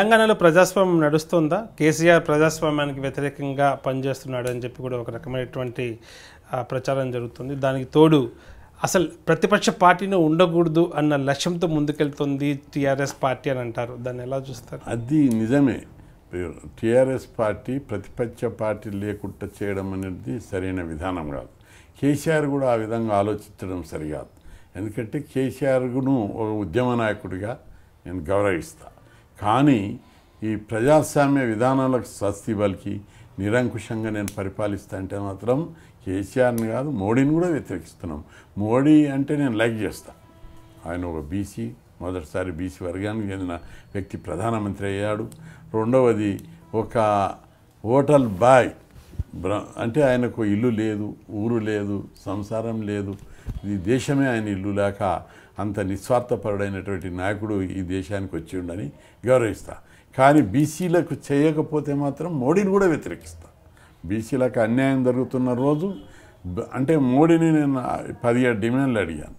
తెలంగాణలో ప్రజాస్వామ్యం నడుస్తుందా? కేసీఆర్ ప్రజాస్వామ్యానికి వ్యతిరేకంగా పనిచేస్తున్నాడు అని చెప్పి కూడా ఒక రకమైనటువంటి ప్రచారం జరుగుతుంది. దానికి తోడు అసలు ప్రతిపక్ష పార్టీని ఉండకూడదు అన్న లక్ష్యంతో ముందుకెళ్తుంది టీఆర్ఎస్ పార్టీ అని అంటారు. దాన్ని ఎలా చూస్తారు? అది నిజమే. టీఆర్ఎస్ పార్టీ ప్రతిపక్ష పార్టీ లేకుండా చేయడం అనేది సరైన విధానం కాదు. కేసీఆర్ కూడా ఆ విధంగా ఆలోచించడం సరికాదు. ఎందుకంటే కేసీఆర్ను ఒక ఉద్యమ నాయకుడిగా నేను గౌరవిస్తా. కానీ ఈ ప్రజాస్వామ్య విధానాలకు స్వస్తి పలికి నిరంకుశంగా నేను పరిపాలిస్తా అంటే మాత్రం కేసీఆర్ని కాదు మోడీని కూడా వ్యతిరేకిస్తున్నాం. మోడీ అంటే నేను లైక్ చేస్తా. ఆయన ఒక బీసీ, మొదటిసారి బీసీ వర్గానికి చెందిన వ్యక్తి ప్రధానమంత్రి అయ్యాడు. రెండవది ఒక హోటల్ బాయ్, అంటే ఆయనకు ఇల్లు లేదు, ఊరు లేదు, సంసారం లేదు. ఈ దేశమే ఆయన ఇల్లు లేక అంత నిస్వార్థపరుడైనటువంటి నాయకుడు ఈ దేశానికి వచ్చి ఉండని గౌరవిస్తా. కానీ బీసీలకు చేయకపోతే మాత్రం మోడీని కూడా వ్యతిరేకిస్తా. బీసీలకు అన్యాయం జరుగుతున్న రోజు అంటే మోడీని నేను 17 డిమాండ్లు అడిగాను.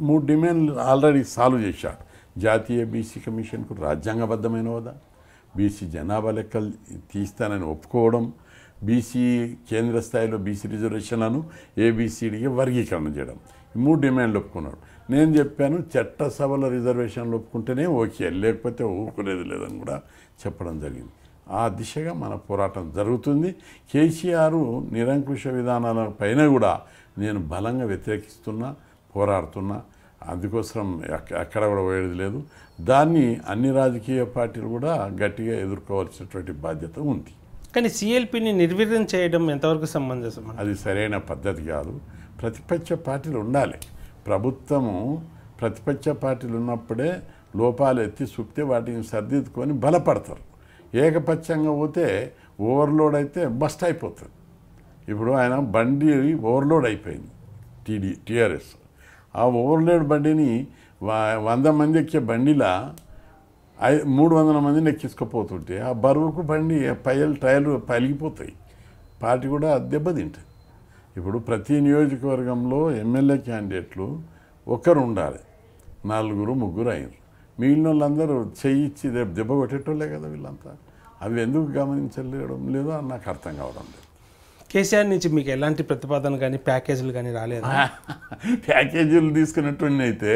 3 డిమాండ్లు ఆల్రెడీ సాల్వ్ చేశాడు. జాతీయ బీసీ కమిషన్కు రాజ్యాంగబద్ధమైన హోదా, బీసీ జనాభా లెక్కలు తీస్తానని ఒప్పుకోవడం, బీసీ కేంద్ర స్థాయిలో బీసీ రిజర్వేషన్లను ఏబీసీడీకి వర్గీకరణ చేయడం. ఈ 3 డిమాండ్లు ఒప్పుకున్నాడు. నేను చెప్పాను చట్టసభల రిజర్వేషన్లు ఒప్పుకుంటేనే ఓకే, లేకపోతే ఊరుకునేది లేదని కూడా చెప్పడం జరిగింది. ఆ దిశగా మన పోరాటం జరుగుతుంది. కేసీఆర్ నిరంకుశ విధానాల పైన కూడా నేను బలంగా వ్యతిరేకిస్తున్నా, పోరాడుతున్నా. అందుకోసం ఎక్కడ కూడా పోయేది లేదు. దాన్ని అన్ని రాజకీయ పార్టీలు కూడా గట్టిగా ఎదుర్కోవాల్సినటువంటి బాధ్యత ఉంది. కానీ సిఎల్పిని నిర్వీర్యం చేయడం ఎంతవరకు సమంజసం? అది సరైన పద్ధతి కాదు. ప్రతిపక్ష పార్టీలు ఉండాలి. ప్రభుత్వము ప్రతిపక్ష పార్టీలు ఉన్నప్పుడే లోపాలు ఎత్తి చూపితే వాటిని సర్దిద్దుకొని బలపడతారు. ఏకపక్షంగా పోతే ఓవర్లోడ్ అయితే బస్ట్ అయిపోతుంది. ఇప్పుడు ఆయన బండి ఓవర్లోడ్ అయిపోయింది టీఆర్ఎస్. ఆ ఓవర్లోడ్ బండిని 100 మంది ఎక్కే బండిలా 300 మందిని ఎక్కించుకుపోతుంటే ఆ బరువుకు బండి టైర్లు పలిగిపోతాయి. పార్టీ కూడా దెబ్బతింటుంది. ఇప్పుడు ప్రతి నియోజకవర్గంలో ఎమ్మెల్యే క్యాండిడేట్లు ఒకరు ఉండాలి, 4 3 అయినారు. మిగిలిన వాళ్ళందరూ చేయించి దెబ్బ కొట్టేటోళ్ళే కదా వీళ్ళంతా. అవి ఎందుకు గమనించలేడం లేదో నాకు అర్థం కావడం లేదు. కేసీఆర్ నుంచి మీకు ఎలాంటి ప్రతిపాదన కానీ ప్యాకేజీలు కానీ రాలేదు? ప్యాకేజీలు తీసుకున్నటువంటి అయితే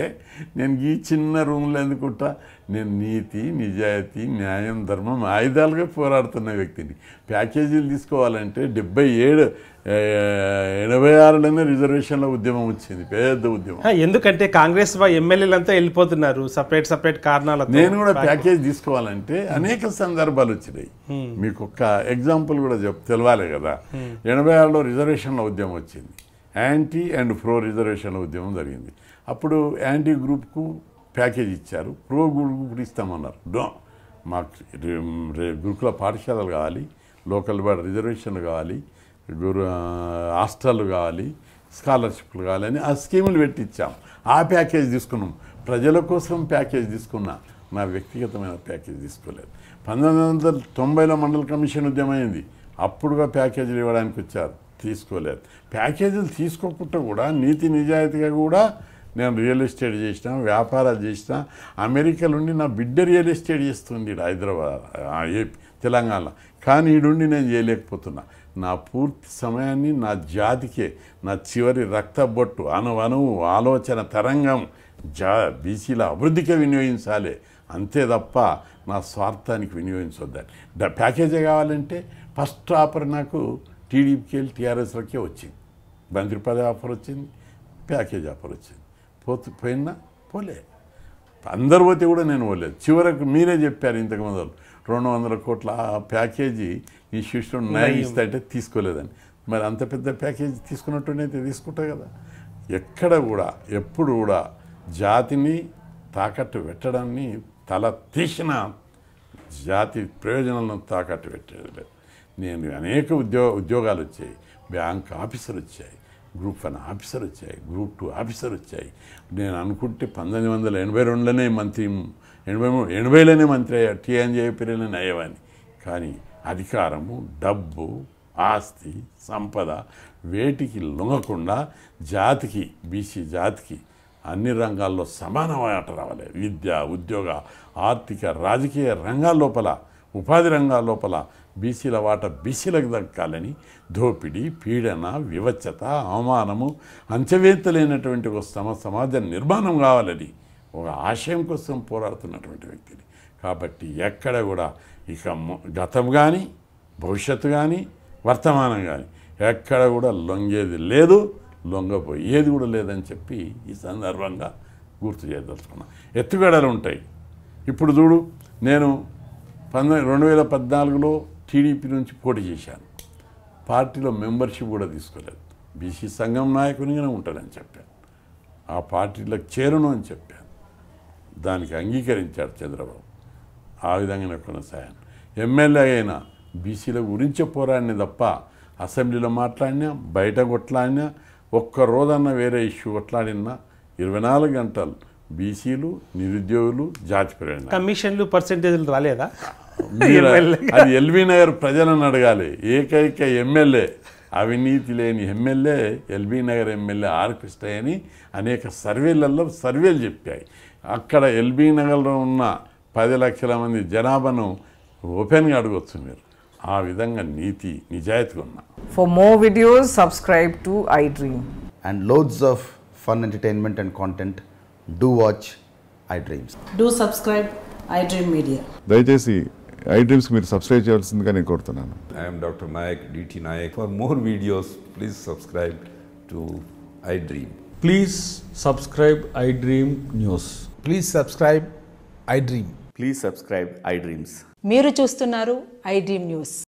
నేను ఈ చిన్న రూమ్లో ఎందుకుంటా? నేను నీతి, నిజాయితీ, న్యాయం, ధర్మం ఆయుధాలుగా పోరాడుతున్న వ్యక్తిని. ప్యాకేజీలు తీసుకోవాలంటే 86లోనే రిజర్వేషన్ల ఉద్యమం వచ్చింది, పెద్ద ఉద్యమం. ఎందుకంటే కాంగ్రెస్ ఎమ్మెల్యేలంతా వెళ్ళిపోతున్నారు సపరేట్ కారణాలు. నేను కూడా ప్యాకేజ్ తీసుకోవాలంటే అనేక సందర్భాలు వచ్చినాయి. మీకు ఒక ఎగ్జాంపుల్ కూడా తెలవాలి కదా. 86లో రిజర్వేషన్ల ఉద్యమం వచ్చింది. యాంటీ అండ్ ప్రో రిజర్వేషన్ల ఉద్యమం జరిగింది. అప్పుడు యాంటీ గ్రూప్కు ప్యాకేజ్ ఇచ్చారు, ప్రో గ్రూప్ ఇస్తామన్నారు. మాకు గురుకుల పాఠశాలలు కావాలి, లోకల్ బాడీ రిజర్వేషన్లు కావాలి, హాస్టళ్ళు కావాలి, స్కాలర్షిప్లు కావాలని ఆ స్కీములు పెట్టించాం. ఆ ప్యాకేజ్ తీసుకున్నాం. ప్రజల కోసం ప్యాకేజ్ తీసుకున్నా, నా వ్యక్తిగతమైన ప్యాకేజ్ తీసుకోలేదు. 1990లో మండల కమిషన్ ఉద్యమం అయింది. అప్పుడుగా ప్యాకేజీలు ఇవ్వడానికి వచ్చారు, తీసుకోలేదు. ప్యాకేజీలు తీసుకోకుండా కూడా నీతి నిజాయితీగా కూడా నేను రియల్ ఎస్టేట్ చేసిన, వ్యాపారాలు చేసిన. అమెరికాలోండి నా బిడ్డ రియల్ ఎస్టేట్ చేస్తుంది హైదరాబాద్, ఏపీ, తెలంగాణలో. కానీ ఈడుండి నేను చేయలేకపోతున్నా. నా పూర్తి సమయాన్ని నా జాతికే, నా చివరి రక్తబొట్టు, అణువణువు, ఆలోచన తరంగం బీసీల అభివృద్ధికే వినియోగించాలి. అంతే తప్ప నా స్వార్థానికి వినియోగించొద్దని. ప్యాకేజీ కావాలంటే ఫస్ట్ ఆఫర్ నాకు టీడీపీకి వెళ్ళి టీఆర్ఎస్లకే వచ్చింది. మంత్రి పదవి ఆఫర్ వచ్చింది, ప్యాకేజ్ ఆఫర్ వచ్చింది. పోయినా పోలే. అందరు పోతే కూడా నేను పోలేదు. చివరకు మీరే చెప్పారు ఇంతకు మొదలు 200 కోట్ల ప్యాకేజీ ఈ శిష్యుడు న్యాయం ఇస్తా అంటే తీసుకోలేదని. మరి అంత పెద్ద ప్యాకేజీ తీసుకున్నట్టునైతే తీసుకుంటా కదా. ఎక్కడ కూడా ఎప్పుడు కూడా జాతిని తాకట్టు పెట్టడాన్ని తల తీసిన జాతి ప్రయోజనాలను తాకట్టు పెట్టేది లేదు. నేను అనేక ఉద్యోగాలు వచ్చాయి, బ్యాంక్ ఆఫీసర్ వచ్చాయి, గ్రూప్ 1 ఆఫీసర్ వచ్చాయి, గ్రూప్ 2 ఆఫీసర్ వచ్చాయి. నేను అనుకుంటే 1982లోనే మంత్రి, 80లోనే మంత్రి అయ్యా, టీఎన్జేపీలోనే అయ్యేవాడిని. కానీ అధికారము, డబ్బు, ఆస్తి, సంపద వేటికి లొంగకుండా జాతికి, బీసీ జాతికి అన్ని రంగాల్లో సమాన వాట రావాలి. విద్య, ఉద్యోగ, ఆర్థిక, రాజకీయ రంగాల లోపల, ఉపాధి రంగాల లోపల బీసీల వాట బీసీలకు దక్కాలని దోపిడీ, పీడన, వివచ్చత, అవమానము, అంచవేత్తలేనటువంటి ఒక సమాజ నిర్మాణం కావాలని ఒక ఆశయం కోసం పోరాడుతున్నటువంటి వ్యక్తిని. కాబట్టి ఎక్కడ కూడా ఇక గతం కానీ, భవిష్యత్తు కానీ, వర్తమానం కానీ ఎక్కడ కూడా లొంగేది లేదు, లొంగపోయేది కూడా లేదని చెప్పి ఈ సందర్భంగా గుర్తు చేయదలుచుకున్నా. ఎత్తుగడలు ఉంటాయి. ఇప్పుడు చూడు, నేను 2014లో టీడీపీ నుంచి పోటీ చేశాను. పార్టీలో మెంబర్షిప్ కూడా తీసుకోలేదు. బీసీ సంఘం నాయకునిగానే ఉంటానని చెప్పాను. ఆ పార్టీలకు చేరను అని చెప్పాను. దానికి అంగీకరించాడు చంద్రబాబు. ఆ విధంగానే కొనసాగాను. ఎమ్మెల్యే అయినా బీసీల గురించే పోరాడిన తప్ప అసెంబ్లీలో మాట్లాడినా, బయట కొట్లాడినా, ఒక్క రోజన్నా వేరే ఇష్యూ కొట్లాడినా 24 గంటలు బీసీలు, నిరుద్యోగులు, జాతి పెరిగిన కమిషన్లు, పర్సెంటేజ్లు రాలేదా? అది ఎల్బీ నగర్ ప్రజలను అడగాలి. ఏకైక ఎమ్మెల్యే, అవినీతి లేని MLA LB Nagar MLA R Krishnaiah అని అనేక సర్వేలు చెప్పాయి. అక్కడ ఎల్బీ నగర్లో ఉన్న 10 లక్షల మంది జనాభాను ఓపెన్గా అడగొచ్చు మీరు. ఆ విధంగా నీతి నిజాయితీగా ఉన్నా. For more videos, subscribe to iDream. And loads of fun entertainment and content. Do watch iDreams. Do subscribe iDream Media. దయచేసి iDreams మీరు సబ్స్క్రైబ్ చేయాల్సిందిగా నేను కోరుతున్నాను. I am Dr. Nayak, DT Nayak. For more videos, please subscribe to iDream. Please subscribe iDream News. Please subscribe iDream. Please subscribe iDreams. మీరు చూస్తున్నారు iDream News.